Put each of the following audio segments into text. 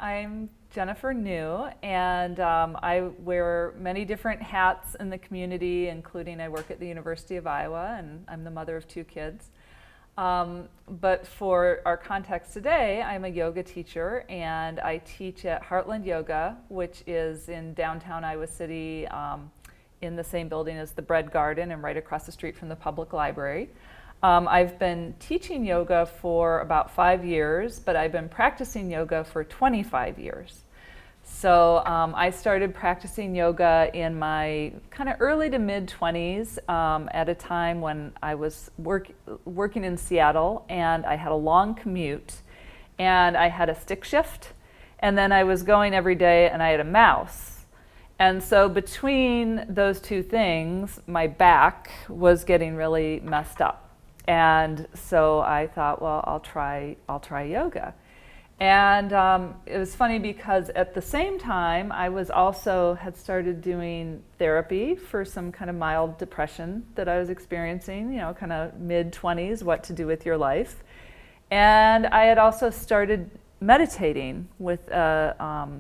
I'm Jennifer New, and I wear many different hats in the community, including I work at the University of Iowa, and I'm the mother of two kids. But for our context today, I'm a yoga teacher, and I teach at Heartland Yoga, which is in downtown Iowa City, in the same building as the Bread Garden and right across the street from the public library. I've been teaching yoga for about 5 years, but I've been practicing yoga for 25 years. So I started practicing yoga in my kind of early to mid 20s at a time when I was working in Seattle, and I had a long commute, and I had a stick shift, and then I was going every day, and I had a mouse. And so between those two things, my back was getting really messed up. And so I thought, well, I'll try yoga. And it was funny because at the same time, I was also had started doing therapy for some kind of mild depression that I was experiencing, you know, kind of mid-20s, what to do with your life. And I had also started meditating with a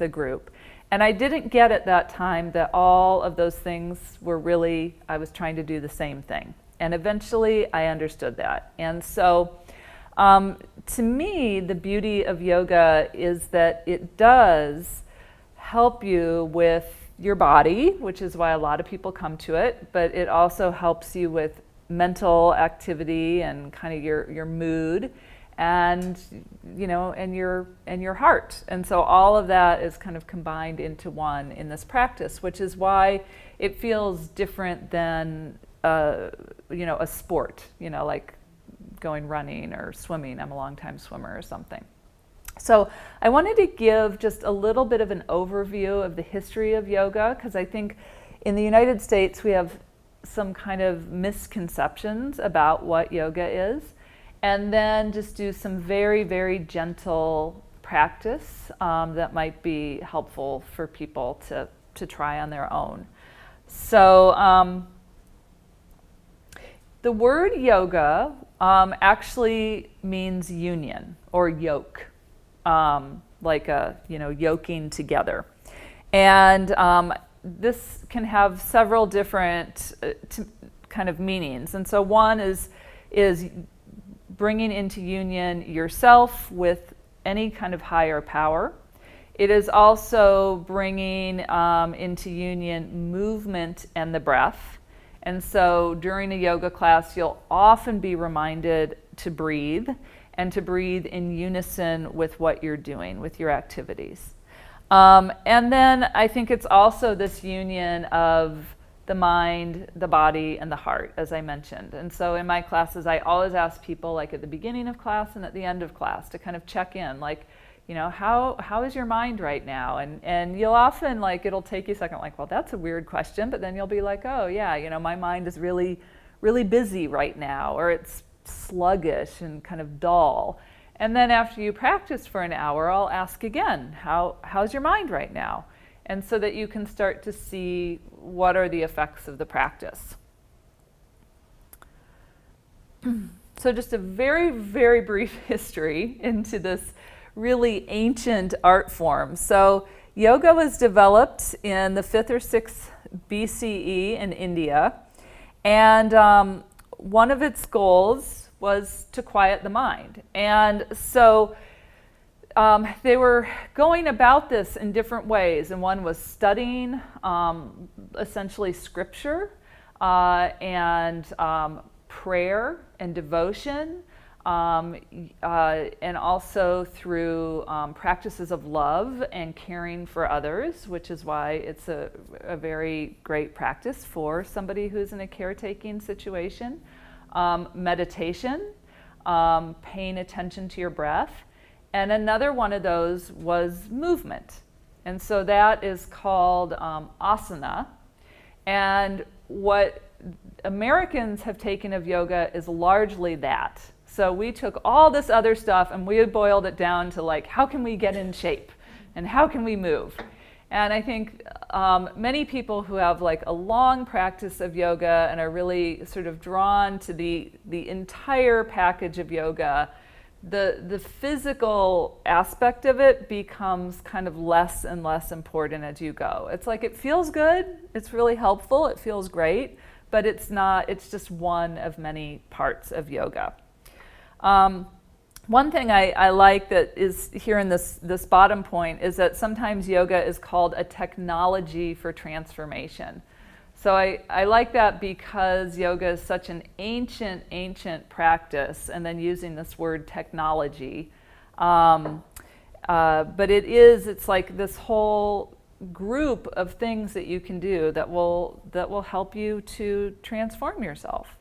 group. And I didn't get at that time that all of those things were really, I was trying to do the same thing. And eventually I understood that. And so to me, the beauty of yoga is that it does help you with your body, which is why a lot of people come to it, but it also helps you with mental activity and kind of your mood and, you know, and your heart. And so all of that is kind of combined into one in this practice, which is why it feels different than you know, a sport, you know, like going running or swimming. I'm a long-time swimmer or something. So I wanted to give just a little bit of an overview of the history of yoga, because I think in the United States we have some kind of misconceptions about what yoga is, and then just do some very, very gentle practice that might be helpful for people to try on their own. So the word yoga actually means union or yoke, like a, you know, yoking together. And this can have several different kind of meanings. And so one is bringing into union yourself with any kind of higher power. It is also bringing into union movement and the breath. And so during a yoga class, you'll often be reminded to breathe and to breathe in unison with what you're doing, with your activities. And then I think it's also this union of the mind, the body, and the heart, as I mentioned. And so in my classes, I always ask people, like at the beginning of class and at the end of class, to kind of check in, like, you know, how is your mind right now? And you'll often, like, it'll take you a second, like, well, that's a weird question, but then you'll be like, oh yeah, you know, my mind is really, really busy right now, or it's sluggish and kind of dull. And then after you practice for an hour, I'll ask again, how's your mind right now? And so that you can start to see what are the effects of the practice. So just a very, very brief history into this really ancient art form. So yoga was developed in the 5th or 6th BCE in India, and one of its goals was to quiet the mind. And so they were going about this in different ways, and one was studying essentially scripture and prayer and devotion, and also through practices of love and caring for others, which is why it's a very great practice for somebody who's in a caretaking situation. Meditation, paying attention to your breath. And another one of those was movement. And so that is called asana. And what Americans have taken of yoga is largely that. So we took all this other stuff and we had boiled it down to, like, how can we get in shape and how can we move? And I think many people who have like a long practice of yoga and are really sort of drawn to the entire package of yoga the physical aspect of it becomes kind of less and less important as you go. It's like it feels good, it's really helpful, it feels great, but it's not, it's just one of many parts of yoga. One thing I like that is here in this bottom point is that sometimes yoga is called a technology for transformation. So I like that because yoga is such an ancient practice, and then using this word technology. But it's like this whole group of things that you can do that will help you to transform yourself.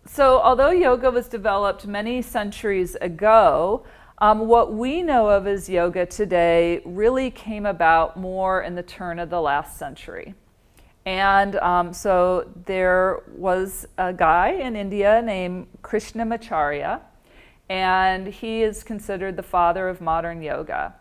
So although yoga was developed many centuries ago, what we know of as yoga today really came about more in the turn of the last century. And so there was a guy in India named Krishnamacharya, and he is considered the father of modern yoga.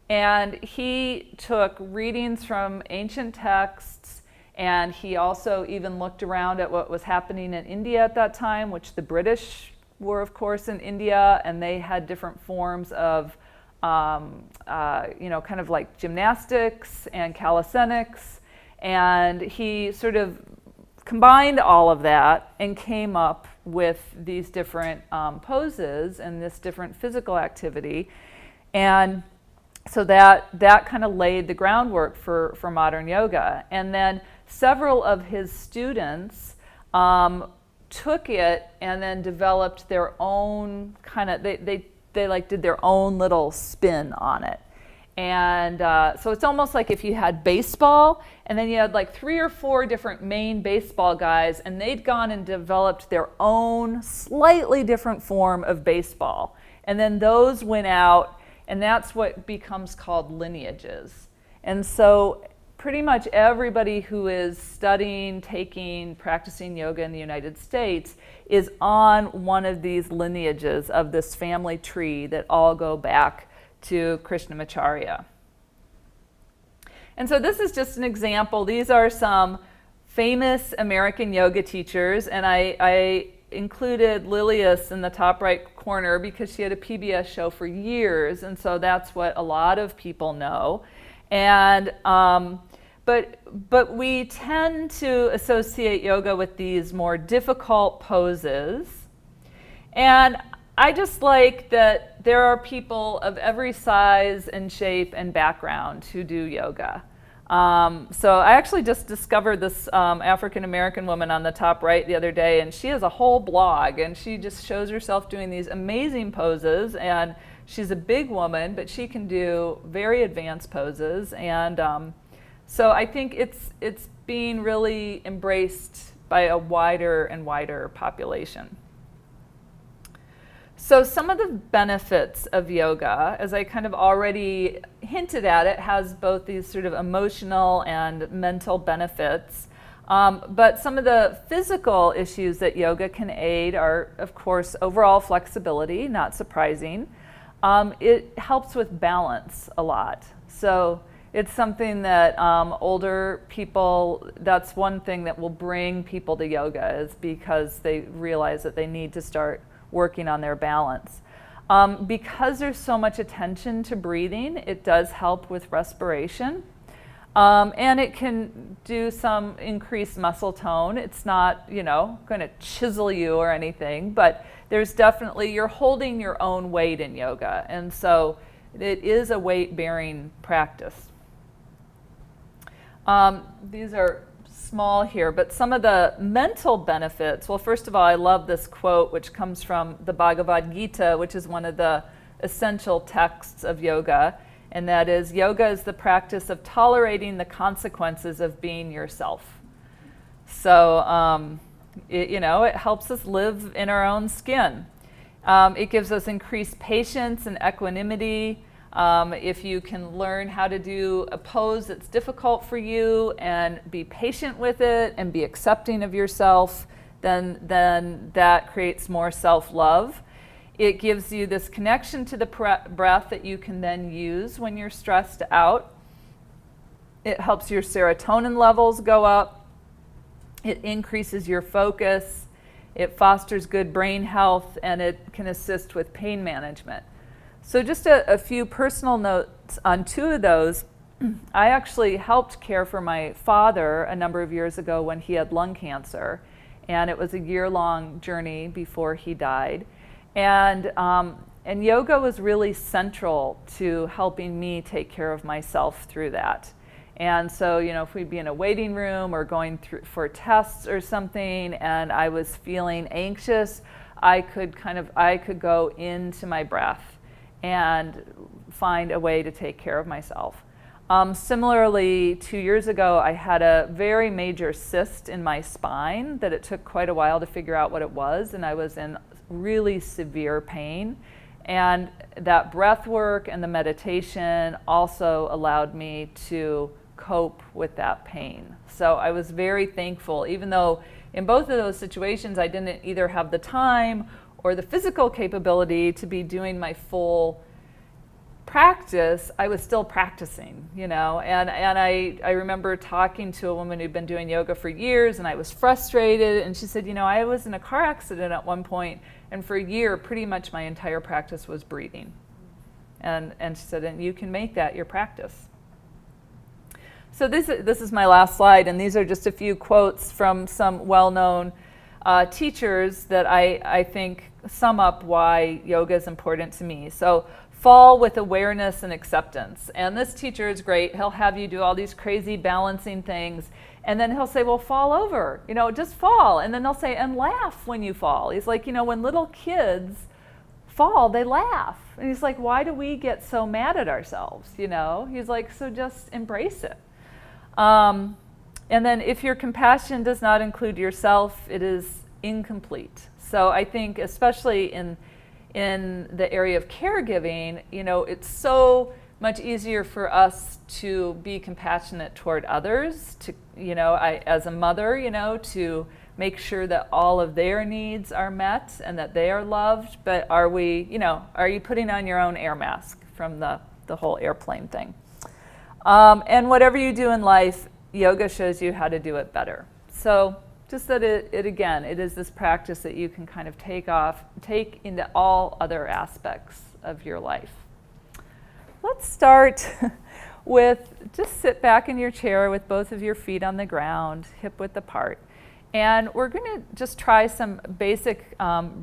And he took readings from ancient texts, and he also even looked around at what was happening in India at that time, which the British were, of course, in India, and they had different forms of, kind of like gymnastics and calisthenics. And he sort of combined all of that and came up with these different poses and this different physical activity. And so that kind of laid the groundwork for modern yoga. And then several of his students took it and then developed their own kind of, they like did their own little spin on it. And so it's almost like if you had baseball and then you had like 3 or 4 different main baseball guys, and they'd gone and developed their own slightly different form of baseball. And then those went out, and that's what becomes called lineages. And so pretty much everybody who is studying, practicing yoga in the United States is on one of these lineages of this family tree that all go back to Krishnamacharya. And so this is just an example. These are some famous American yoga teachers, and I included Lilius in the top right corner because she had a PBS show for years, and so that's what a lot of people know. And but we tend to associate yoga with these more difficult poses. And I just like that there are people of every size and shape and background who do yoga. So I actually just discovered this African-American woman on the top right the other day, and she has a whole blog, and she just shows herself doing these amazing poses, and she's a big woman, but she can do very advanced poses. And so I think it's being really embraced by a wider and wider population. So some of the benefits of yoga, as I kind of already hinted at, it has both these sort of emotional and mental benefits. But some of the physical issues that yoga can aid are, of course, overall flexibility, not surprising. It helps with balance a lot. So it's something that older people, that's one thing that will bring people to yoga, is because they realize that they need to start working on their balance. Because there's so much attention to breathing, it does help with respiration. And it can do some increased muscle tone. It's not, going to chisel you or anything, but there's definitely, you're holding your own weight in yoga. And so it is a weight-bearing practice. These are small here, but some of the mental benefits, well, first of all, I love this quote, which comes from the Bhagavad Gita, which is one of the essential texts of yoga, and that is, yoga is the practice of tolerating the consequences of being yourself. So, it helps us live in our own skin. It gives us increased patience and equanimity. If you can learn how to do a pose that's difficult for you and be patient with it and be accepting of yourself, then that creates more self-love. It gives you this connection to the breath that you can then use when you're stressed out. It helps your serotonin levels go up. It increases your focus. It fosters good brain health, and it can assist with pain management. So just a few personal notes on 2 of those. I actually helped care for my father a number of years ago when he had lung cancer, and it was a year-long journey before he died. And yoga was really central to helping me take care of myself through that. And so, if we'd be in a waiting room or going through for tests or something, and I was feeling anxious, I could go into my breath and find a way to take care of myself. Similarly, 2 years ago, I had a very major cyst in my spine that it took quite a while to figure out what it was, and I was in really severe pain. And that breath work and the meditation also allowed me to cope with that pain. So I was very thankful, even though in both of those situations I didn't either have the time or the physical capability to be doing my full practice, I was still practicing, and I remember talking to a woman who'd been doing yoga for years, and I was frustrated, and she said, I was in a car accident at one point, and for a year pretty much my entire practice was breathing. And she said, and you can make that your practice. So this is my last slide, and these are just a few quotes from some well-known teachers that I think sum up why yoga is important to me. So fall with awareness and acceptance. And this teacher is great. He'll have you do all these crazy balancing things, and then he'll say, well, fall over, just fall. And then they'll say, and laugh when you fall. He's like, when little kids fall, they laugh. And he's like, why do we get so mad at ourselves? He's like, so just embrace it. And then if your compassion does not include yourself, it is incomplete. So I think especially in the area of caregiving, it's so much easier for us to be compassionate toward others, to, as a mother, to make sure that all of their needs are met and that they are loved. But are you putting on your own air mask from the whole airplane thing? And whatever you do in life, yoga shows you how to do it better. So just that it is this practice that you can kind of take into all other aspects of your life. Let's start with just sit back in your chair with both of your feet on the ground, hip width apart. And we're going to just try some basic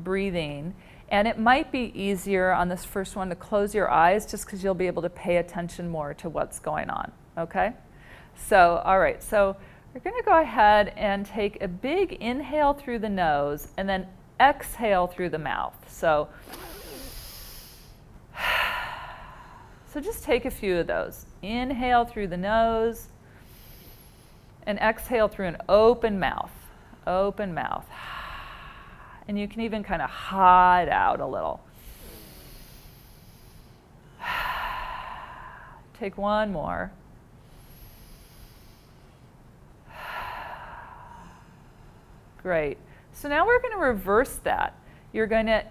breathing. And it might be easier on this first one to close your eyes just because you'll be able to pay attention more to what's going on, okay? So, all right, so we're going to go ahead and take a big inhale through the nose and then exhale through the mouth. So just take a few of those. Inhale through the nose and exhale through an open mouth. Open mouth. And you can even kind of ha it out a little. Take one more. Great. So now we're going to reverse that. You're going to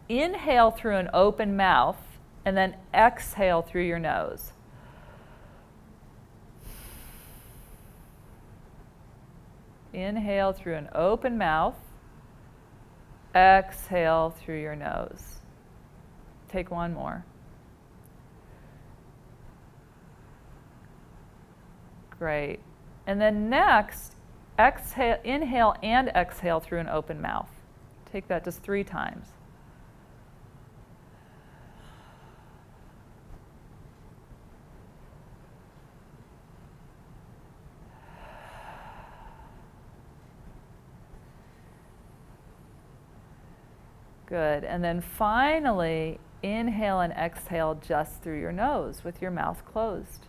inhale through an open mouth and then exhale through your nose. Inhale through an open mouth. Exhale through your nose. Take one more. Great. And then next, exhale, inhale and exhale through an open mouth. Take that just 3 times. Good. And then finally, inhale and exhale just through your nose with your mouth closed.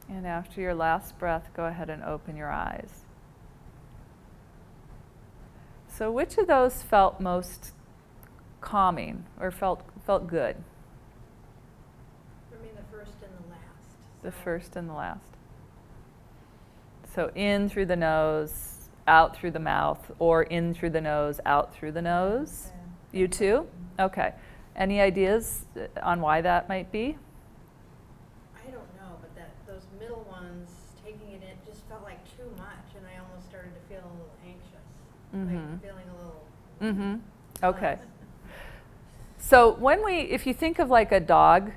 And after your last breath, go ahead and open your eyes. So which of those felt most calming or felt good? The first and the last. So in through the nose, out through the mouth, or in through the nose, out through the nose. You too? Okay. Any ideas on why that might be? I don't know, but those middle ones, taking it in, just felt like too much, and I almost started to feel a little anxious, like feeling a little. Okay. So if you think of like a dog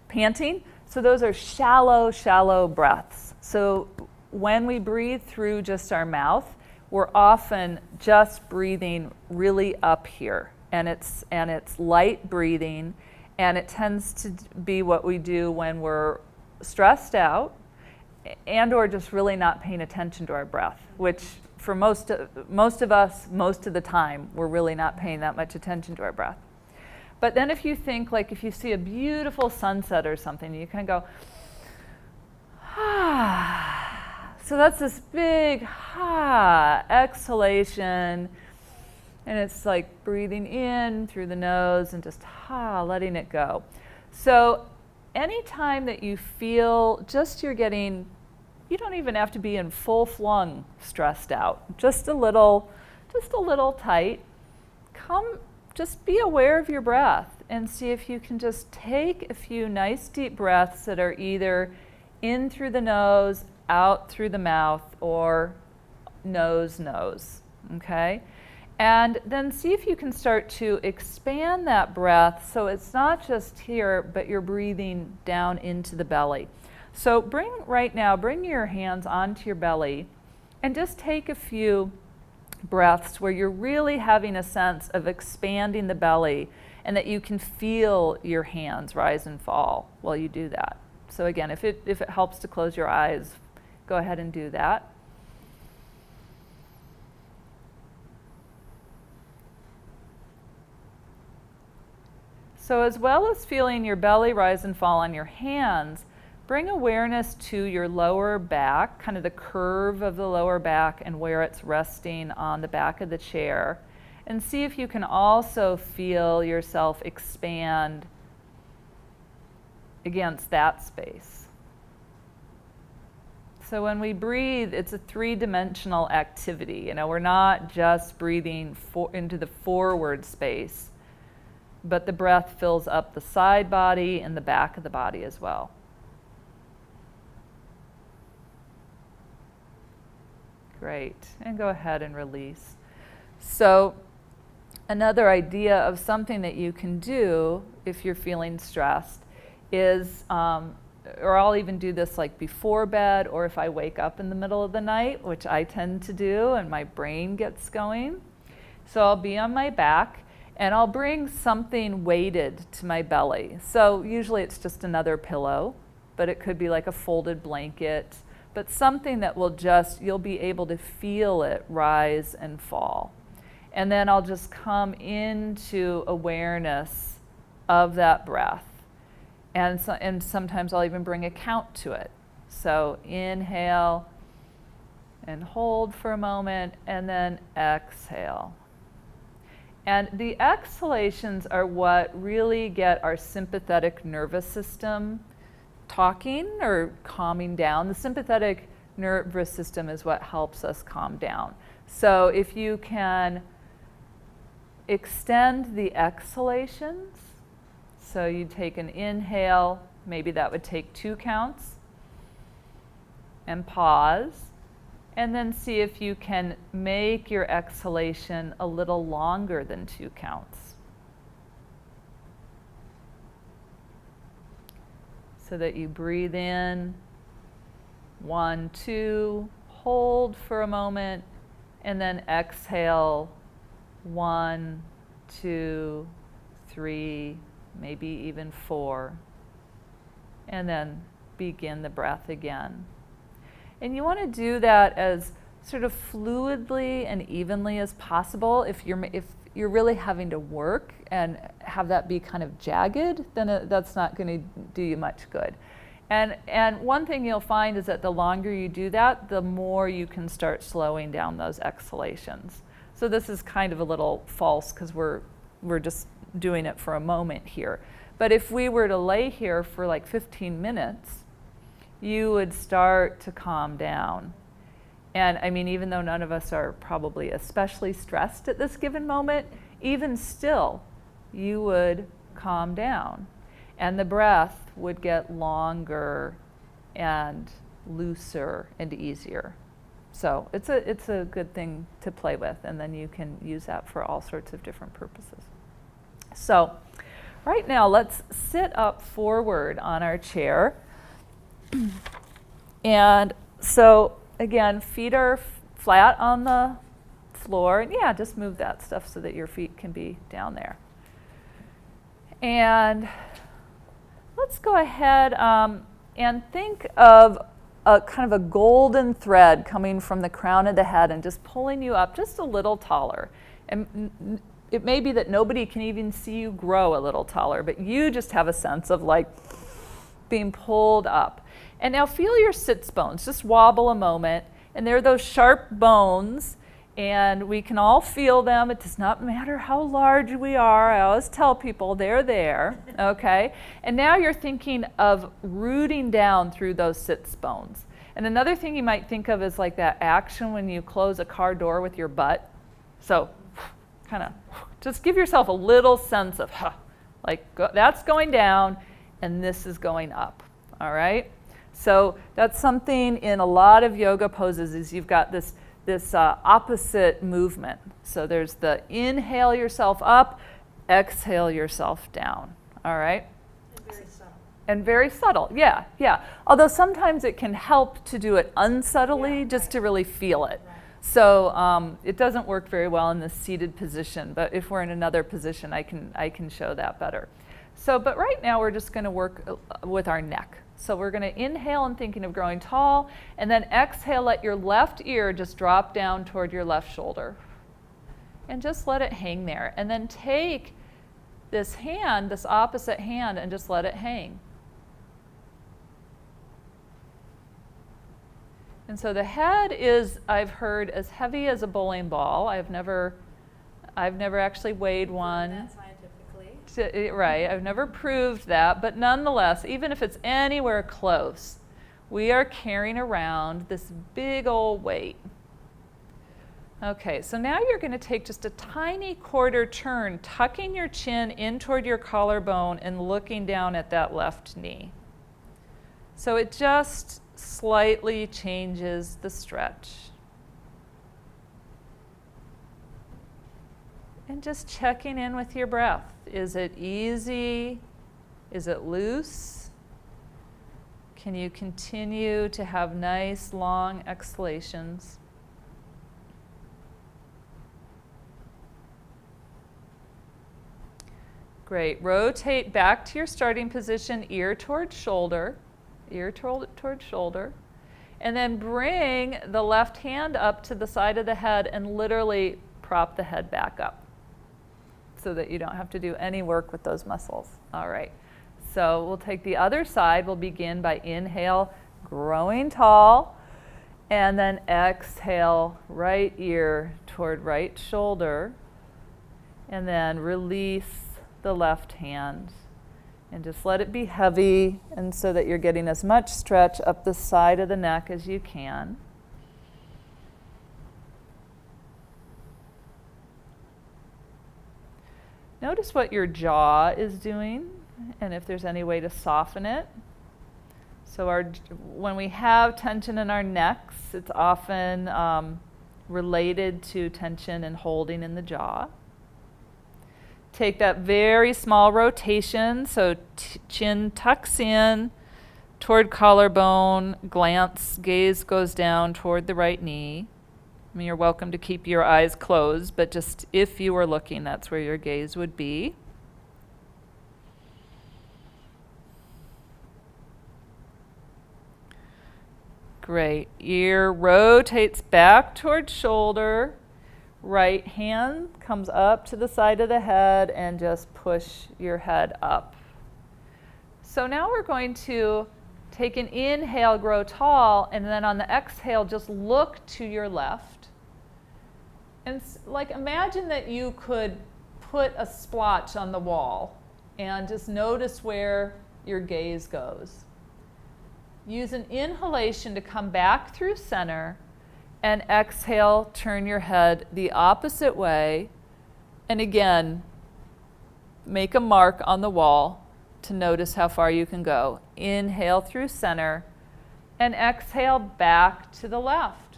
panting, so those are shallow, shallow breaths. So when we breathe through just our mouth, we're often just breathing really up here, and it's light breathing, and it tends to be what we do when we're stressed out and or just really not paying attention to our breath, which for most of us, most of the time, we're really not paying that much attention to our breath. But then if you think, like if you see a beautiful sunset or something, you kind of go, ah. So that's this big exhalation, and it's like breathing in through the nose and just letting it go. So anytime that you feel you don't even have to be in full flung stressed out, just a little tight, just be aware of your breath and see if you can just take a few nice deep breaths that are either in through the nose, out through the mouth, or nose, okay? And then see if you can start to expand that breath so it's not just here, but you're breathing down into the belly. So bring your hands onto your belly and just take a few breaths where you're really having a sense of expanding the belly and that you can feel your hands rise and fall while you do that. So again, if it helps to close your eyes, go ahead and do that. So as well as feeling your belly rise and fall on your hands, bring awareness to your lower back, kind of the curve of the lower back and where it's resting on the back of the chair. And see if you can also feel yourself expand against that space. So when we breathe, it's a three-dimensional activity. We're not just breathing into the forward space, but the breath fills up the side body and the back of the body as well. Great, and go ahead and release. So another idea of something that you can do if you're feeling stressed is, or I'll even do this like before bed or if I wake up in the middle of the night, which I tend to do and my brain gets going. So I'll be on my back and I'll bring something weighted to my belly. So usually it's just another pillow, but it could be like a folded blanket, but something that you'll be able to feel it rise and fall. And then I'll just come into awareness of that breath. And sometimes I'll even bring a count to it. So inhale and hold for a moment, and then exhale. And the exhalations are what really get our sympathetic nervous system talking or calming down. The sympathetic nervous system is what helps us calm down. So if you can extend the exhalations, so you take an inhale, maybe that would take 2 counts, and pause, and then see if you can make your exhalation a little longer than 2 counts. So that you breathe in, 1, 2, hold for a moment, and then exhale, 1, 2, 3, maybe even 4, and then begin the breath again. And you want to do that as sort of fluidly and evenly as possible. If you're really having to work and have that be kind of jagged, then that's not going to do you much good. And one thing you'll find is that the longer you do that, the more you can start slowing down those exhalations. So this is kind of a little false because we're just doing it for a moment here. But if we were to lay here for like 15 minutes, you would start to calm down. And I mean, even though none of us are probably especially stressed at this given moment, even still, you would calm down. And the breath would get longer and looser and easier. So it's a good thing to play with, and then you can use that for all sorts of different purposes. So right now, let's sit up forward on our chair. And so again, feet are flat on the floor. And yeah, just move that stuff so that your feet can be down there. And let's go ahead and think of a kind of a golden thread coming from the crown of the head and just pulling you up just a little taller. And it may be that nobody can even see you grow a little taller, but you just have a sense of like being pulled up. And now feel your sits bones, just wobble a moment. And they're those sharp bones, and we can all feel them. It does not matter how large we are. I always tell people they're there, okay? And now you're thinking of rooting down through those sits bones. And another thing you might think of is like that action when you close a car door with your butt. So kind of just give yourself a little sense of, that's going down, and this is going up, all right? So that's something in a lot of yoga poses is you've got this opposite movement. So there's the inhale yourself up, exhale yourself down, all right? And very subtle. And very subtle, yeah. Although sometimes it can help to do it unsubtly, just to really feel it. Right. So it doesn't work very well in the seated position, but if we're in another position, I can show that better. So, but right now we're just gonna work with our neck. So we're gonna inhale and thinking of growing tall, and then exhale, let your left ear just drop down toward your left shoulder. And just let it hang there. And then take this hand, this opposite hand, and just let it hang. And so the head is, I've heard, as heavy as a bowling ball. I've never actually weighed one. That scientifically. Right, I've never proved that, but nonetheless, even if it's anywhere close, we are carrying around this big old weight. Okay, so now you're going to take just a tiny quarter turn, tucking your chin in toward your collarbone and looking down at that left knee. So it just slightly changes the stretch. And just checking in with your breath. Is it easy? Is it loose? Can you continue to have nice long exhalations? Great. Rotate back to your starting position, ear toward shoulder, toward shoulder. And then bring the left hand up to the side of the head and literally prop the head back up, so that you don't have to do any work with those muscles. All right, so we'll take the other side. We'll begin by inhale, growing tall, and then exhale, right ear toward right shoulder, and then release the left hand. And just let it be heavy, and so that you're getting as much stretch up the side of the neck as you can. Notice what your jaw is doing, and if there's any way to soften it. So when we have tension in our necks, it's often related to tension and holding in the jaw. Take that very small rotation, so chin tucks in toward collarbone, gaze goes down toward the right knee. I mean, you're welcome to keep your eyes closed, but just if you were looking, that's where your gaze would be. Great. Ear rotates back toward shoulder. Right hand comes up to the side of the head and just push your head up. So now we're going to take an inhale, grow tall, and then on the exhale, just look to your left. And like imagine that you could put a splotch on the wall and just notice where your gaze goes. Use an inhalation to come back through center, and exhale, turn your head the opposite way. And again, make a mark on the wall to notice how far you can go. Inhale through center and exhale back to the left.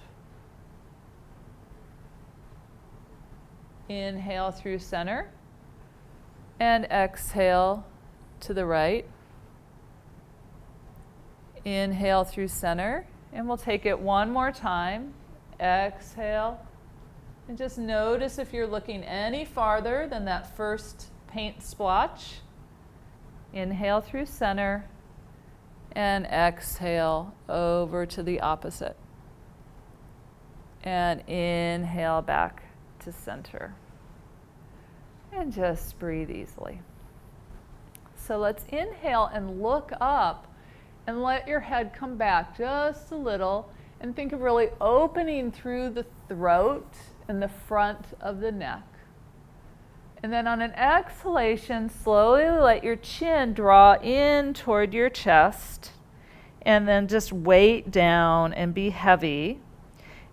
Inhale through center and exhale to the right. Inhale through center, and we'll take it one more time. Exhale, and just notice if you're looking any farther than that first paint splotch. Inhale through center, and exhale over to the opposite. And inhale back to center. And just breathe easily. So let's inhale and look up and let your head come back just a little, and think of really opening through the throat and the front of the neck. And then on an exhalation, slowly let your chin draw in toward your chest, and then just weight down and be heavy.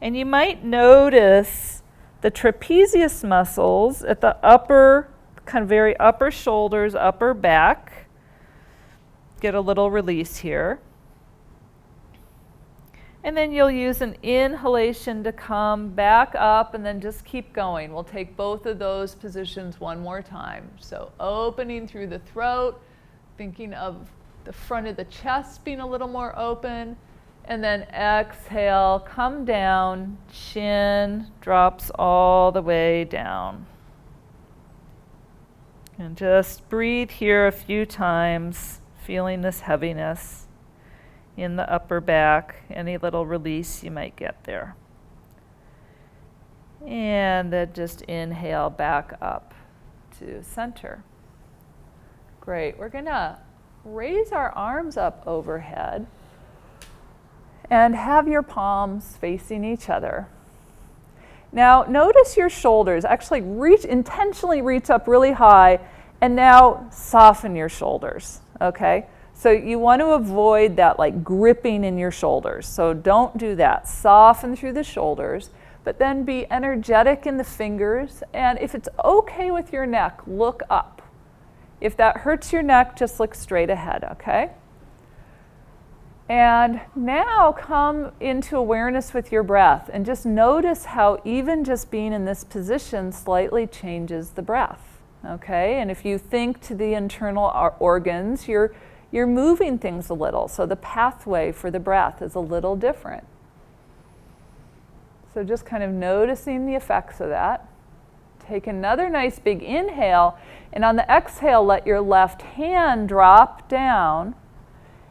And you might notice the trapezius muscles at the upper, kind of very upper shoulders, upper back. Get a little release here. And then you'll use an inhalation to come back up and then just keep going. We'll take both of those positions one more time. So opening through the throat, thinking of the front of the chest being a little more open, and then exhale, come down, chin drops all the way down. And just breathe here a few times, feeling this heaviness in the upper back, any little release you might get there. And then just inhale back up to center. Great. We're going to raise our arms up overhead and have your palms facing each other. Now notice your shoulders. Actually intentionally reach up really high, and now soften your shoulders, okay? So you want to avoid that like gripping in your shoulders. So don't do that. Soften through the shoulders, but then be energetic in the fingers. And if it's okay with your neck, look up. If that hurts your neck, just look straight ahead, okay? And now come into awareness with your breath, and just notice how even just being in this position slightly changes the breath, okay? And if you think to the internal organs, you're moving things a little, so the pathway for the breath is a little different. So just kind of noticing the effects of that. Take another nice big inhale, and on the exhale, let your left hand drop down,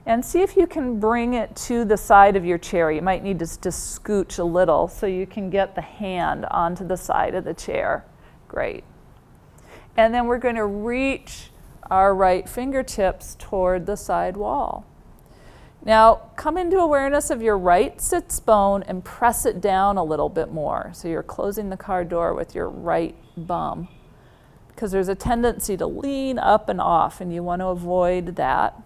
and see if you can bring it to the side of your chair. You might need to just scooch a little so you can get the hand onto the side of the chair. Great. And then we're going to reach our right fingertips toward the side wall. Now, come into awareness of your right sits bone and press it down a little bit more. So you're closing the car door with your right bum, because there's a tendency to lean up and off, and you want to avoid that.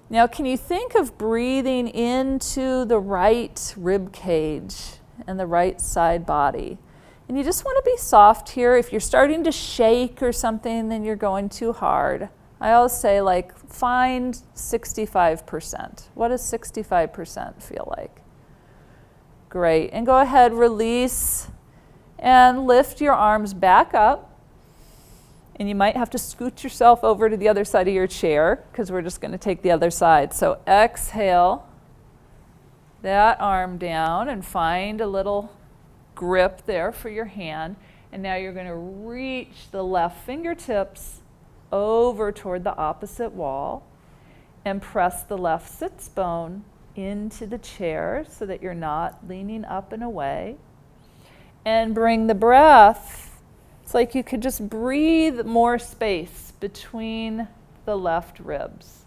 Now, can you think of breathing into the right rib cage and the right side body? And you just want to be soft here. If you're starting to shake or something, then you're going too hard. I always say, like, find 65%. What does 65% feel like? Great. And go ahead, release, and lift your arms back up. And you might have to scoot yourself over to the other side of your chair, because we're just going to take the other side. So exhale that arm down and find a little grip there for your hand. And now you're going to reach the left fingertips over toward the opposite wall and press the left sits bone into the chair so that you're not leaning up and away. And bring the breath. It's like you could just breathe more space between the left ribs.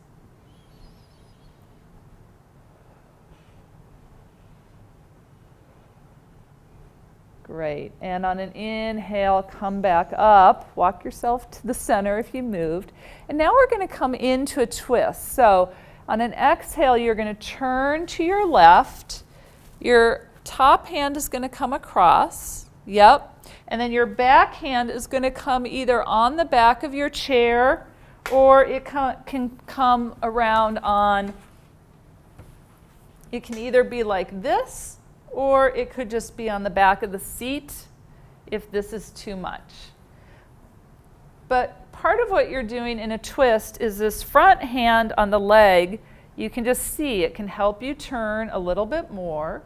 Great. And on an inhale, come back up. Walk yourself to the center if you moved. And now we're going to come into a twist. So on an exhale, you're going to turn to your left. Your top hand is going to come across. Yep. And then your back hand is going to come either on the back of your chair, or it can come around on, it can either be like this, or it could just be on the back of the seat if this is too much. But part of what you're doing in a twist is this front hand on the leg, you can just see it can help you turn a little bit more,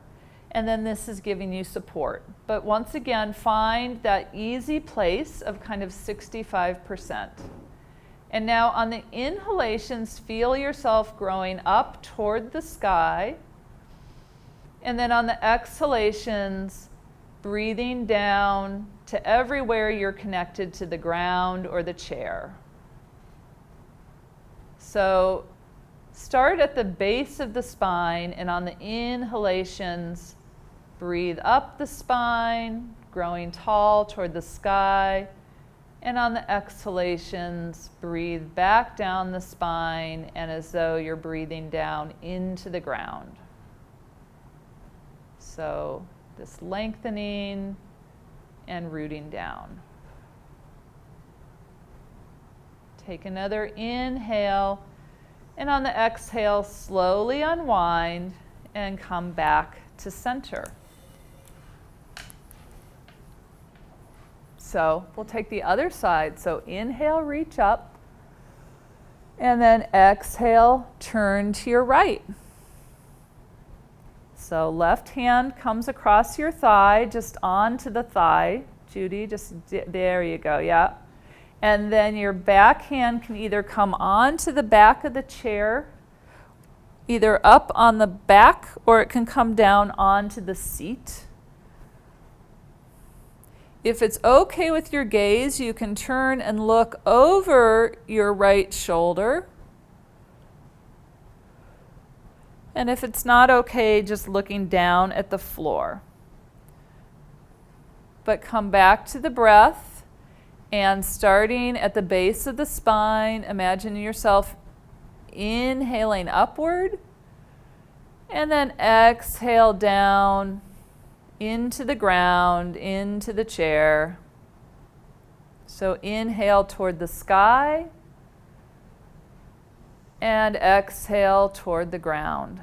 and then this is giving you support. But once again, find that easy place of kind of 65%. And now on the inhalations, feel yourself growing up toward the sky. And then on the exhalations, breathing down to everywhere you're connected to the ground or the chair. So start at the base of the spine, and on the inhalations, breathe up the spine, growing tall toward the sky. And on the exhalations, breathe back down the spine, and as though you're breathing down into the ground. So this lengthening and rooting down. Take another inhale, and on the exhale, slowly unwind and come back to center. So we'll take the other side. So inhale, reach up, and then exhale, turn to your right. So left hand comes across your thigh, just onto the thigh. Judy, just there you go, yeah. And then your back hand can either come onto the back of the chair, either up on the back, or it can come down onto the seat. If it's okay with your gaze, you can turn and look over your right shoulder. And if it's not okay, just looking down at the floor. But come back to the breath, and starting at the base of the spine, imagine yourself inhaling upward, and then exhale down into the ground, into the chair. So inhale toward the sky, and exhale toward the ground.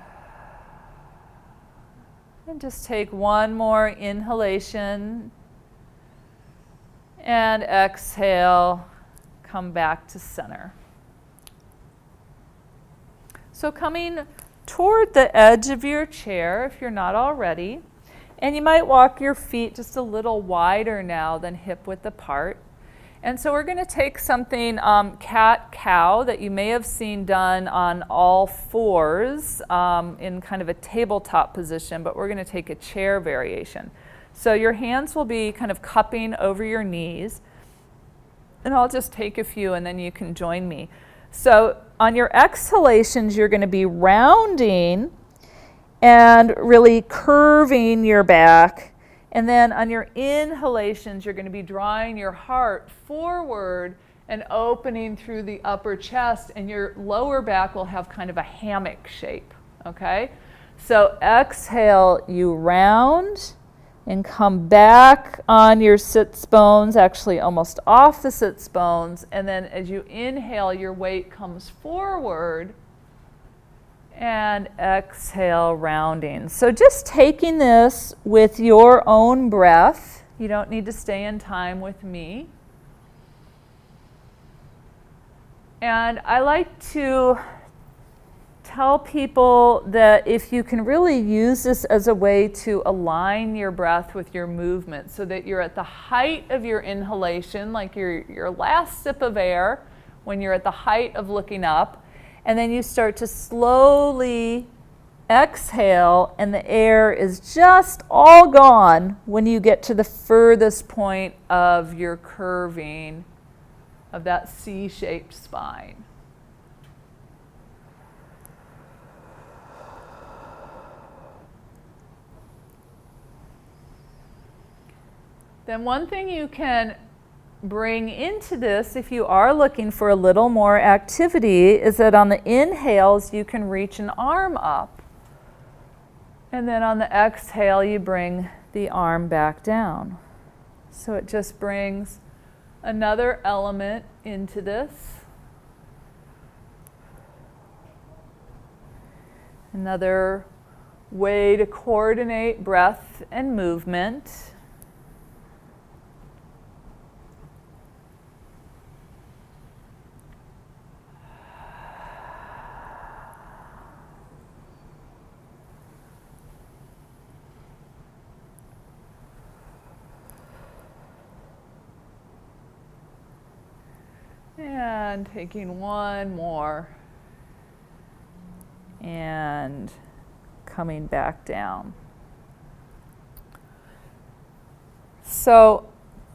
And just take one more inhalation, and exhale, come back to center. So coming toward the edge of your chair, if you're not already, and you might walk your feet just a little wider now than hip width apart. And so we're going to take something cat-cow that you may have seen done on all fours in kind of a tabletop position, but we're going to take a chair variation. So your hands will be kind of cupping over your knees, and I'll just take a few and then you can join me. So on your exhalations, you're going to be rounding and really curving your back. And then on your inhalations, you're going to be drawing your heart forward and opening through the upper chest, and your lower back will have kind of a hammock shape, okay? So exhale, you round and come back on your sits bones, actually almost off the sits bones, and then as you inhale, your weight comes forward, and exhale, rounding. So just taking this with your own breath. You don't need to stay in time with me. And I like to tell people that if you can really use this as a way to align your breath with your movement so that you're at the height of your inhalation, like your last sip of air, when you're at the height of looking up, and then you start to slowly exhale, and the air is just all gone when you get to the furthest point of your curving of that C-shaped spine. Then one thing you can bring into this, if you are looking for a little more activity, is that on the inhales you can reach an arm up, and then on the exhale you bring the arm back down. So it just brings another element into this. Another way to coordinate breath and movement. And taking one more. And coming back down. So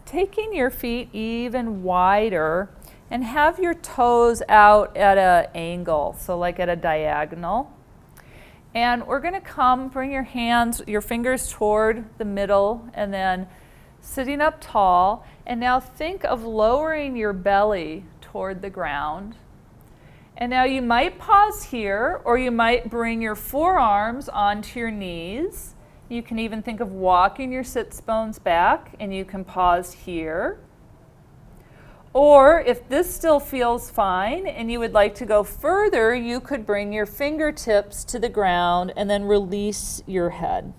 taking your feet even wider and have your toes out at an angle, so like at a diagonal. And we're going to bring your hands, your fingers toward the middle, and then sitting up tall. And now think of lowering your belly toward the ground. And now you might pause here, or you might bring your forearms onto your knees. You can even think of walking your sits bones back, and you can pause here. Or if this still feels fine and you would like to go further, you could bring your fingertips to the ground and then release your head.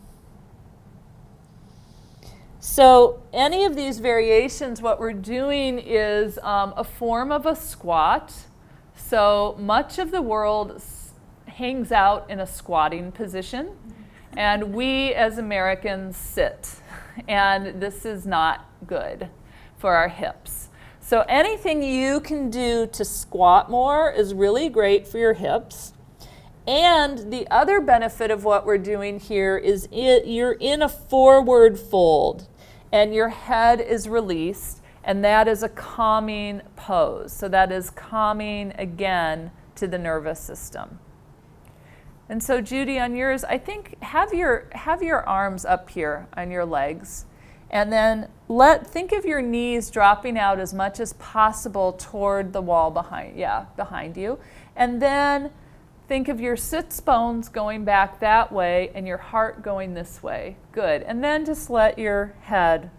So any of these variations, what we're doing is a form of a squat. So much of the world hangs out in a squatting position, and we as Americans sit, and this is not good for our hips. So anything you can do to squat more is really great for your hips. And the other benefit of what we're doing here is you're in a forward fold, and your head is released. And that is a calming pose. So that is calming again to the nervous system. And so Judy, on yours, I think have your arms up here on your legs. And then think of your knees dropping out as much as possible toward the wall behind you. And then think of your sits bones going back that way and your heart going this way. Good. And then just let your head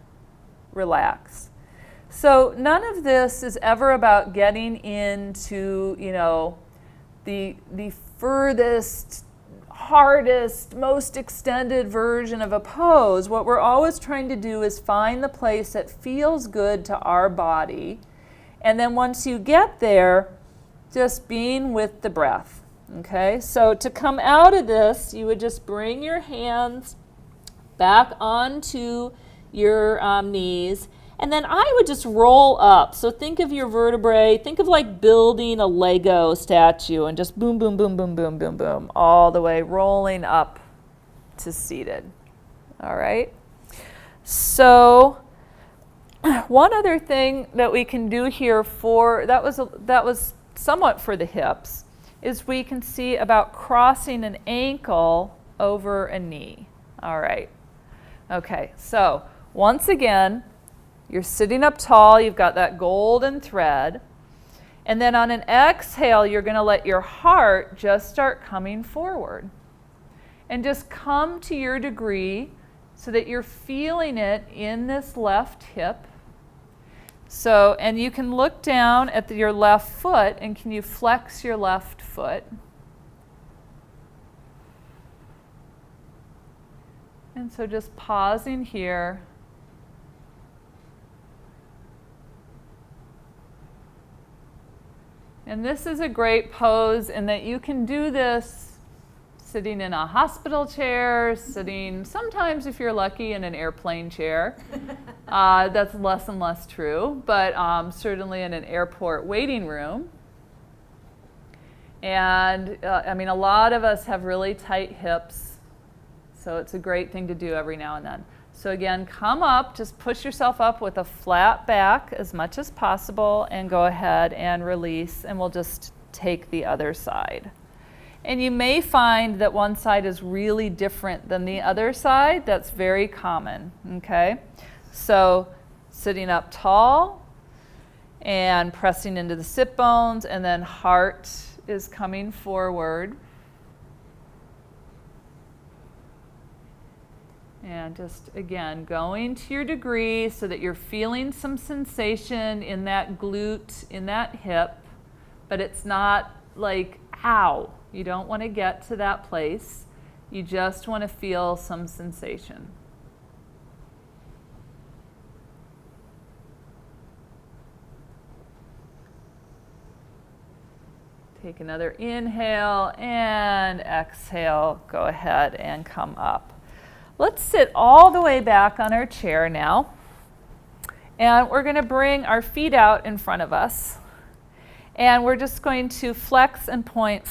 relax. So none of this is ever about getting into, the furthest, hardest, most extended version of a pose. What we're always trying to do is find the place that feels good to our body. And then once you get there, just being with the breath. Okay? So to come out of this, you would just bring your hands back onto your knees. And then I would just roll up. So think of your vertebrae. Think of like building a Lego statue and just boom, boom, boom, boom, boom, boom, boom, all the way rolling up to seated. All right? So one other thing that we can do here that was somewhat for the hips is we can see about crossing an ankle over a knee. All right. Okay, so once again, you're sitting up tall, you've got that golden thread, and then on an exhale, you're going to let your heart just start coming forward. And just come to your degree so that you're feeling it in this left hip. So, and you can look down at your left foot, and can you flex your left foot? And so just pausing here. And this is a great pose in that you can do this sitting in a hospital chair, sitting sometimes, if you're lucky, in an airplane chair. That's less and less true, but certainly in an airport waiting room. And a lot of us have really tight hips, so it's a great thing to do every now and then. So again, come up, just push yourself up with a flat back as much as possible, and go ahead and release, and we'll just take the other side. And you may find that one side is really different than the other side. That's very common, okay? So sitting up tall and pressing into the sit bones, and then heart is coming forward. And just, again, going to your degree so that you're feeling some sensation in that glute, in that hip, but it's not like, ow. You don't want to get to that place. You just want to feel some sensation. Take another inhale and exhale. Go ahead and come up. Let's sit all the way back on our chair now. And we're going to bring our feet out in front of us. And we're just going to flex and point,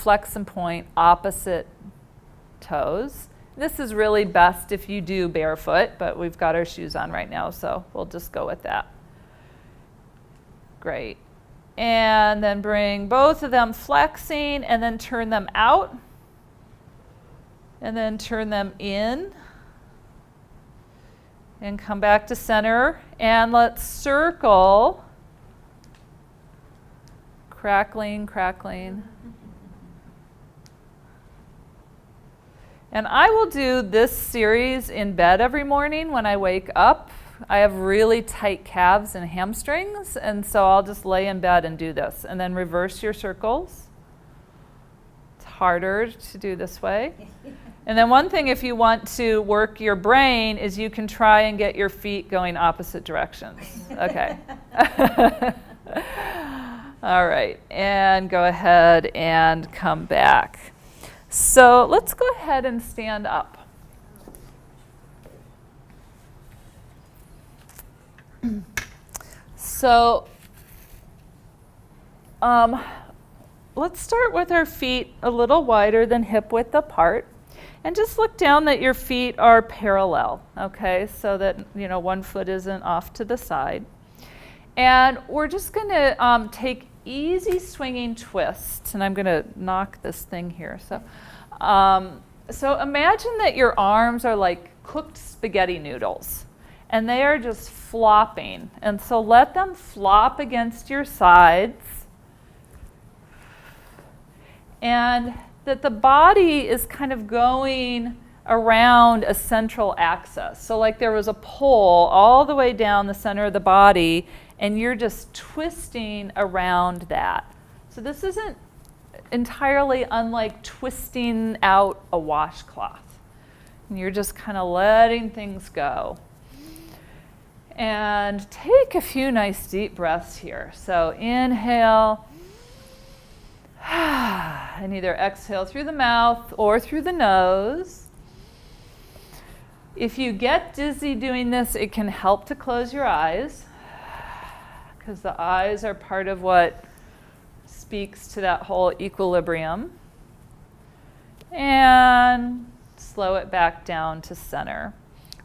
opposite toes. This is really best if you do barefoot, but we've got our shoes on right now, so we'll just go with that. Great. And then bring both of them flexing and then turn them out. And then turn them in. And come back to center. And let's circle. Crackling, crackling. And I will do this series in bed every morning when I wake up. I have really tight calves and hamstrings, and so I'll just lay in bed and do this. And then reverse your circles. It's harder to do this way. And then one thing, if you want to work your brain, is you can try and get your feet going opposite directions. Okay. All right, and go ahead and come back. So let's go ahead and stand up. So let's start with our feet a little wider than hip width apart. And just look down that your feet are parallel, okay? So that, one foot isn't off to the side. And we're just going to take easy swinging twists. And I'm going to knock this thing here. So imagine that your arms are like cooked spaghetti noodles. And they are just flopping. And so let them flop against your sides. And that the body is kind of going around a central axis. So like there was a pole all the way down the center of the body, and you're just twisting around that. So this isn't entirely unlike twisting out a washcloth. And you're just kind of letting things go. And take a few nice deep breaths here. So inhale. And either exhale through the mouth or through the nose. If you get dizzy doing this, it can help to close your eyes, because the eyes are part of what speaks to that whole equilibrium. And slow it back down to center.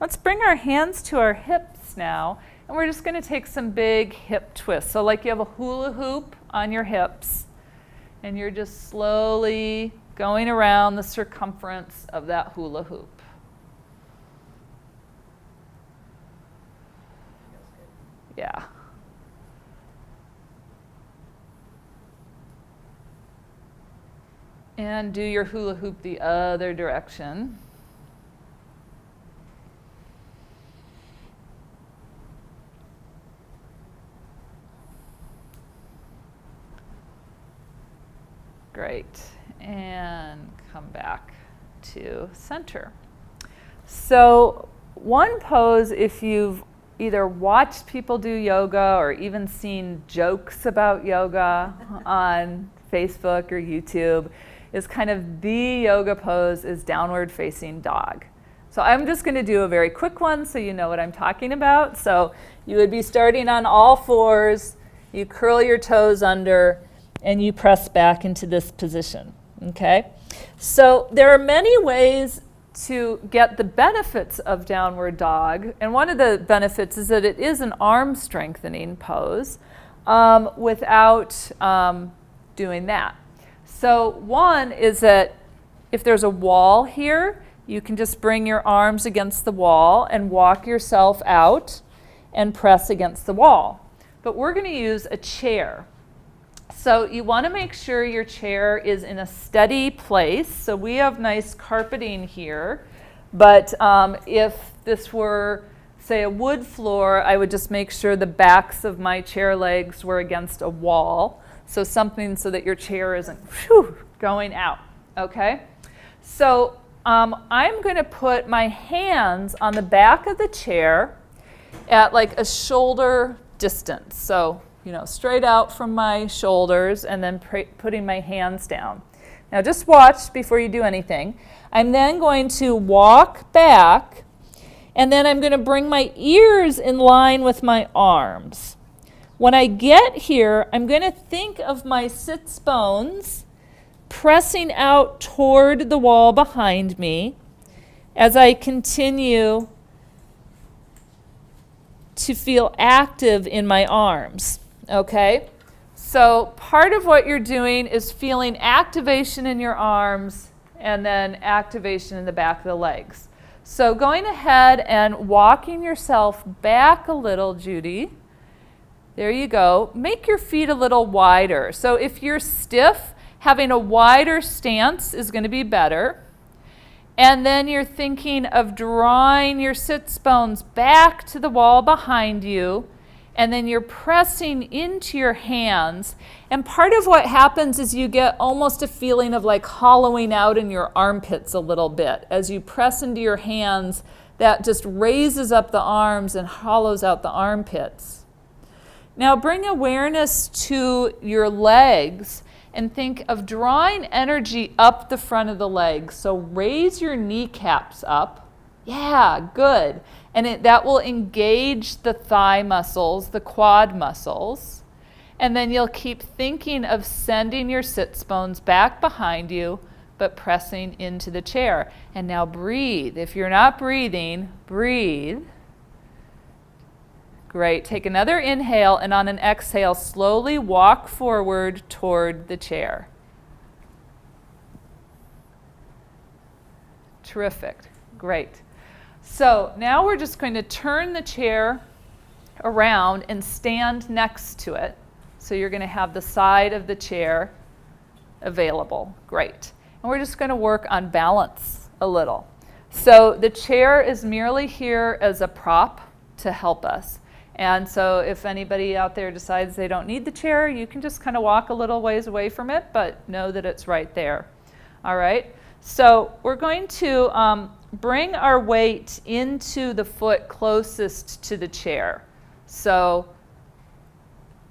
Let's bring our hands to our hips now, and we're just going to take some big hip twists. So like you have a hula hoop on your hips, and you're just slowly going around the circumference of that hula hoop. Yeah. And do your hula hoop the other direction. Great. And come back to center. So one pose, if you've either watched people do yoga or even seen jokes about yoga on Facebook or YouTube, is kind of the yoga pose is downward facing dog. So I'm just going to do a very quick one so you know what I'm talking about. So you would be starting on all fours, you curl your toes under, and you press back into this position, okay? So there are many ways to get the benefits of downward dog, and one of the benefits is that it is an arm strengthening pose without doing that. So one is that if there's a wall here, you can just bring your arms against the wall and walk yourself out and press against the wall. But we're going to use a chair. So you want to make sure your chair is in a steady place. So we have nice carpeting here. But if this were, say, a wood floor, I would just make sure the backs of my chair legs were against a wall. So something so that your chair isn't going out, okay? So I'm going to put my hands on the back of the chair at like a shoulder distance. So, straight out from my shoulders and then putting my hands down. Now just watch before you do anything. I'm then going to walk back, and then I'm going to bring my ears in line with my arms. When I get here, I'm going to think of my sits bones pressing out toward the wall behind me as I continue to feel active in my arms, okay? So part of what you're doing is feeling activation in your arms and then activation in the back of the legs. So going ahead and walking yourself back a little, Judy. There you go. Make your feet a little wider. So if you're stiff, having a wider stance is going to be better. And then you're thinking of drawing your sits bones back to the wall behind you, and then you're pressing into your hands. And part of what happens is you get almost a feeling of like hollowing out in your armpits a little bit. As you press into your hands, that just raises up the arms and hollows out the armpits. Now bring awareness to your legs and think of drawing energy up the front of the legs. So raise your kneecaps up. Yeah, good. And that will engage the thigh muscles, the quad muscles. And then you'll keep thinking of sending your sits bones back behind you, but pressing into the chair. And now breathe. If you're not breathing, breathe. Great. Take another inhale, and on an exhale, slowly walk forward toward the chair. Terrific. Great. So now we're just going to turn the chair around and stand next to it. So you're going to have the side of the chair available. Great. And we're just going to work on balance a little. So the chair is merely here as a prop to help us. And so if anybody out there decides they don't need the chair, you can just kind of walk a little ways away from it, but know that it's right there. All right? So we're going to bring our weight into the foot closest to the chair. So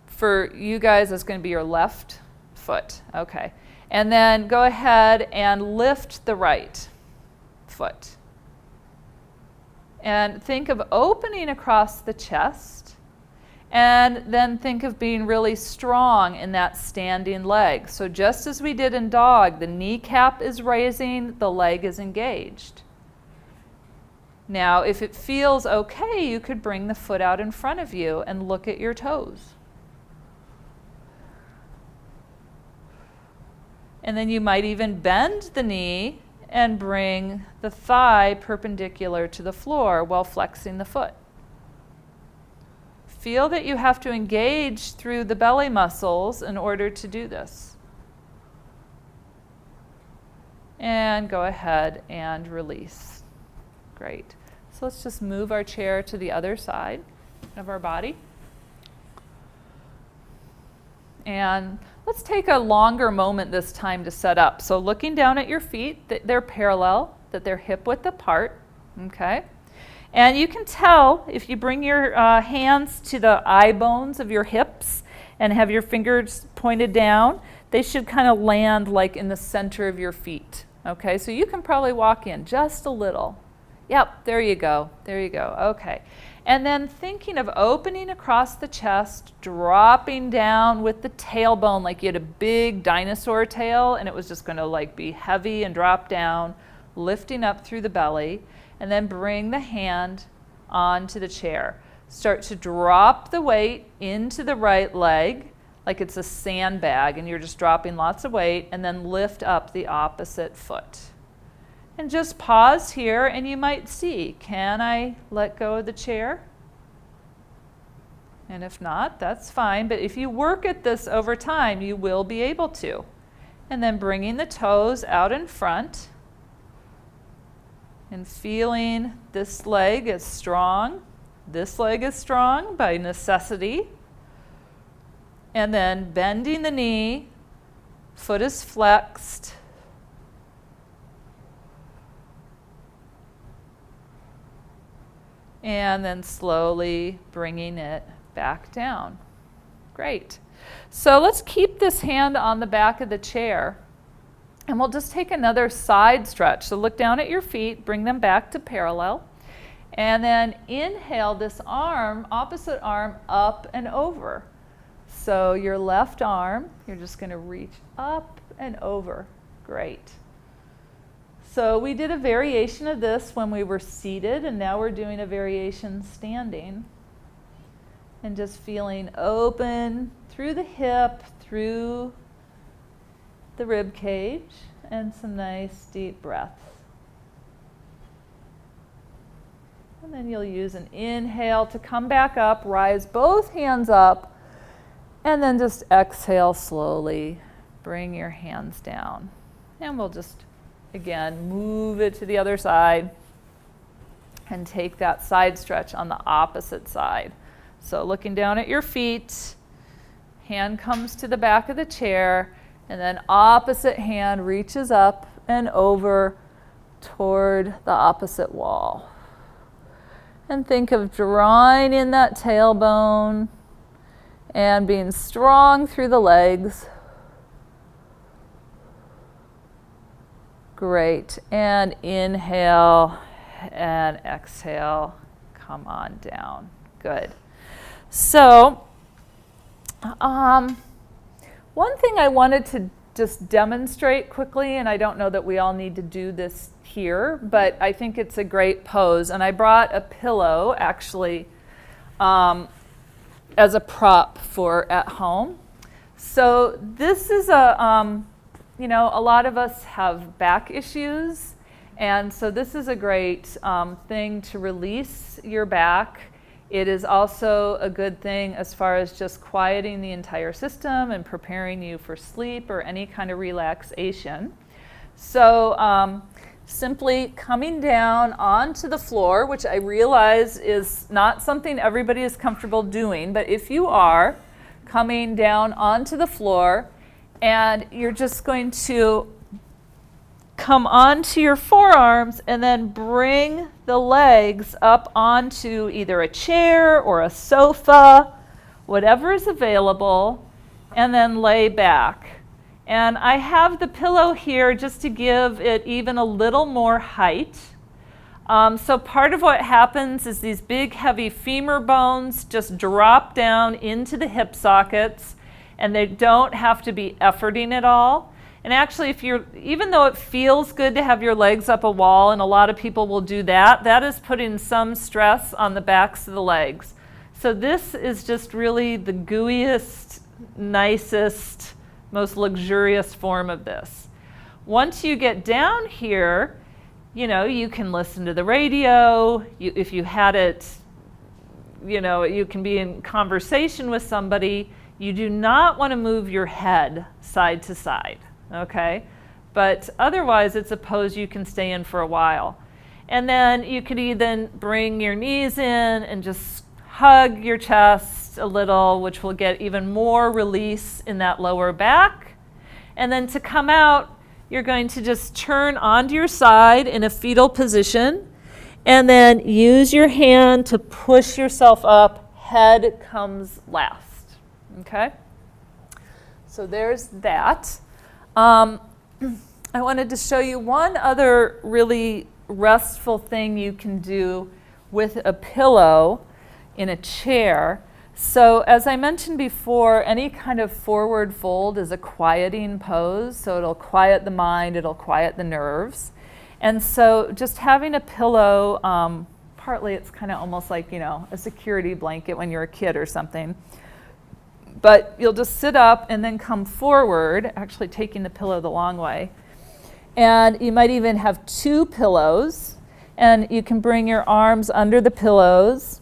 for you guys, it's going to be your left foot. Okay. And then go ahead and lift the right foot. And think of opening across the chest, and then think of being really strong in that standing leg. So just as we did in dog, the kneecap is raising, the leg is engaged. Now, if it feels okay, you could bring the foot out in front of you and look at your toes. And then you might even bend the knee and bring the thigh perpendicular to the floor while flexing the foot. Feel that you have to engage through the belly muscles in order to do this. And go ahead and release. Great. So let's just move our chair to the other side of our body. And let's take a longer moment this time to set up. So looking down at your feet, that they're parallel, that they're hip width apart, okay? And you can tell if you bring your hands to the eye bones of your hips and have your fingers pointed down, they should kind of land like in the center of your feet, okay? So you can probably walk in just a little. Yep, there you go, okay. And then thinking of opening across the chest, dropping down with the tailbone like you had a big dinosaur tail and it was just going to like be heavy and drop down, lifting up through the belly, and then bring the hand onto the chair. Start to drop the weight into the right leg like it's a sandbag and you're just dropping lots of weight, and then lift up the opposite foot. And just pause here and you might see, can I let go of the chair? And if not, that's fine. But if you work at this over time, you will be able to. And then bringing the toes out in front. And feeling this leg is strong. This leg is strong by necessity. And then bending the knee, foot is flexed. And then slowly bringing it back down. Great. So let's keep this hand on the back of the chair. And we'll just take another side stretch. So look down at your feet, bring them back to parallel. And then inhale this arm, opposite arm, up and over. So your left arm, you're just going to reach up and over. Great. So we did a variation of this when we were seated, and now we're doing a variation standing. And just feeling open through the hip, through the rib cage, and some nice deep breaths. And then you'll use an inhale to come back up, rise both hands up, and then just exhale slowly. Bring your hands down. And we'll just, again, move it to the other side and take that side stretch on the opposite side. So looking down at your feet, hand comes to the back of the chair, and then opposite hand reaches up and over toward the opposite wall. And think of drawing in that tailbone and being strong through the legs. Great. And inhale and exhale. Come on down. Good. So, one thing I wanted to just demonstrate quickly, and I don't know that we all need to do this here, but I think it's a great pose. And I brought a pillow, actually, as a prop for at home. So this is a lot of us have back issues, and so this is a great thing to release your back. It is also a good thing as far as just quieting the entire system and preparing you for sleep or any kind of relaxation. So simply coming down onto the floor, which I realize is not something everybody is comfortable doing, but if you are, coming down onto the floor, and you're just going to come onto your forearms and then bring the legs up onto either a chair or a sofa, whatever is available, and then lay back. And I have the pillow here just to give it even a little more height. So part of what happens is these big heavy femur bones just drop down into the hip sockets, and they don't have to be efforting at all. And actually, even though it feels good to have your legs up a wall, and a lot of people will do that, that is putting some stress on the backs of the legs. So this is just really the gooeyest, nicest, most luxurious form of this. Once you get down here, you can listen to the radio. If you had it, you can be in conversation with somebody. You do not want to move your head side to side. Okay, but otherwise it's a pose you can stay in for a while. And then you could even bring your knees in and just hug your chest a little, which will get even more release in that lower back. And then to come out, you're going to just turn onto your side in a fetal position, and then use your hand to push yourself up. Head comes last. Okay, so there's that. I wanted to show you one other really restful thing you can do with a pillow in a chair. So as I mentioned before, any kind of forward fold is a quieting pose. So it'll quiet the mind, it'll quiet the nerves. And so just having a pillow, partly it's kind of almost like, a security blanket when you're a kid or something. But you'll just sit up and then come forward, actually taking the pillow the long way. And you might even have two pillows, and you can bring your arms under the pillows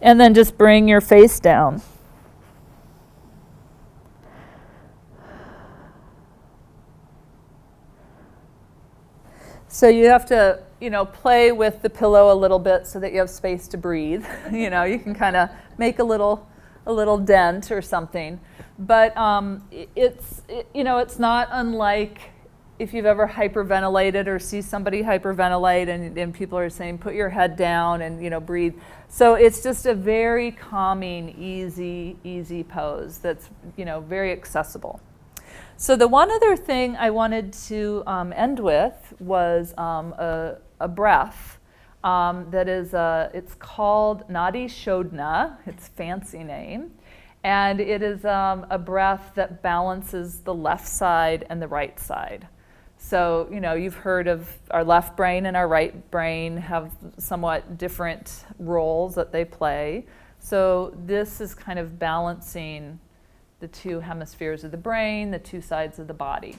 and then just bring your face down. So you have to, play with the pillow a little bit so that you have space to breathe. You can kind of make a little dent or something. But it's not unlike if you've ever hyperventilated or see somebody hyperventilate and people are saying, put your head down and, breathe. So it's just a very calming, easy pose that's, very accessible. So the one other thing I wanted to end with was a breath that is, it's called Nadi Shodhana, its fancy name. And it is a breath that balances the left side and the right side. So, you've heard of our left brain and our right brain have somewhat different roles that they play. So this is kind of balancing the two hemispheres of the brain, the two sides of the body.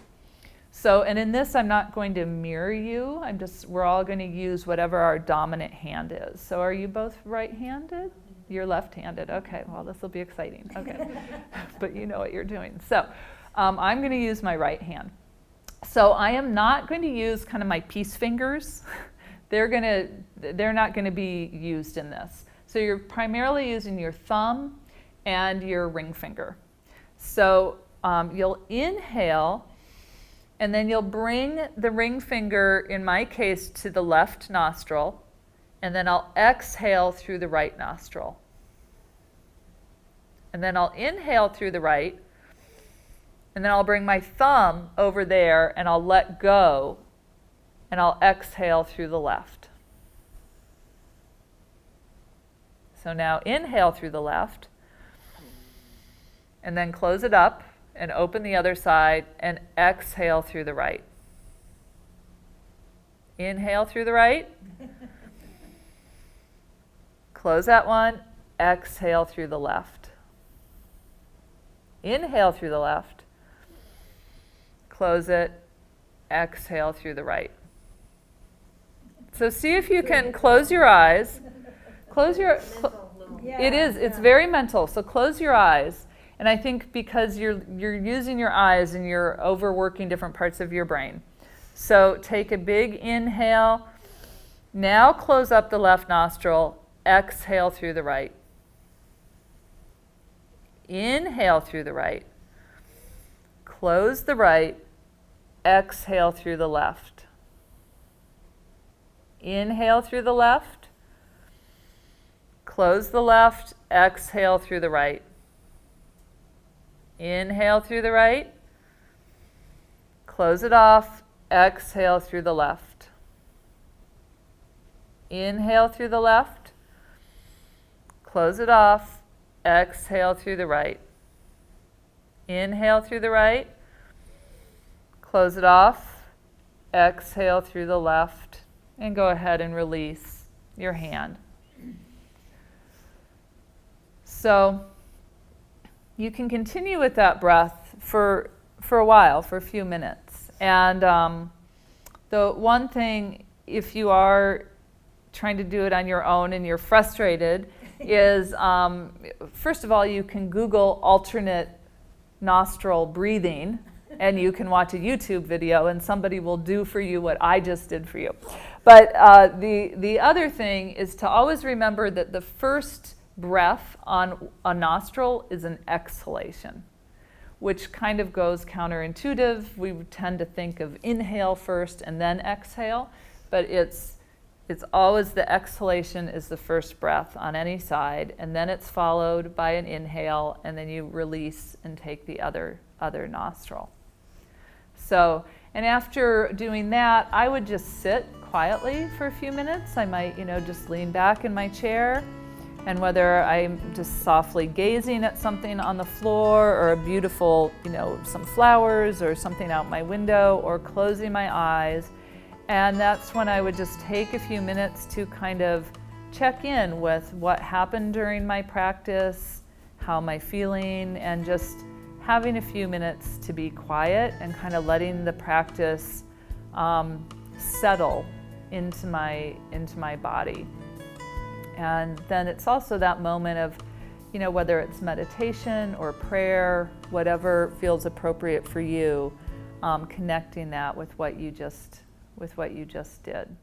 So, and in this, I'm not going to mirror you. We're all going to use whatever our dominant hand is. So are you both right-handed? You're left-handed. Okay, well, this will be exciting. Okay, but you know what you're doing. So I'm going to use my right hand. So I am not going to use kind of my peace fingers. They're not going to be used in this. So you're primarily using your thumb and your ring finger. So you'll inhale, and then you'll bring the ring finger, in my case, to the left nostril, and then I'll exhale through the right nostril. And then I'll inhale through the right, and then I'll bring my thumb over there and I'll let go, and I'll exhale through the left. So now inhale through the left, and then close it up and open the other side and exhale through the right. Inhale through the right. Close that one, exhale through the left. Inhale through the left. Close it, exhale through the right. So see if you can close your eyes. It is, it's very mental, so close your eyes. And I think because you're using your eyes and you're overworking different parts of your brain. So take a big inhale. Now close up the left nostril. Exhale through the right. Inhale through the right. Close the right. Exhale through the left. Inhale through the left. Close the left. Exhale through the right. Inhale through the right. Close it off. Exhale through the left. Inhale through the left. Close it off. Exhale through the right. Inhale through the right. Close it off. Exhale through the left. And go ahead and release your hand. So you can continue with that breath for a while, for a few minutes. And the one thing, if you are trying to do it on your own and you're frustrated, is first of all, you can Google alternate nostril breathing, and you can watch a YouTube video and somebody will do for you what I just did for you. But the other thing is to always remember that the first breath on a nostril is an exhalation, which kind of goes counterintuitive. We tend to think of inhale first and then exhale, but it's always the exhalation is the first breath on any side, and then it's followed by an inhale, and then you release and take the other nostril. So, and after doing that, I would just sit quietly for a few minutes. I might, just lean back in my chair, and whether I'm just softly gazing at something on the floor or a beautiful, some flowers or something out my window, or closing my eyes. And that's when I would just take a few minutes to kind of check in with what happened during my practice, how am I feeling, and just having a few minutes to be quiet and kind of letting the practice settle into my body. And then it's also that moment of, whether it's meditation or prayer, whatever feels appropriate for you, connecting that with what you just with what you just did.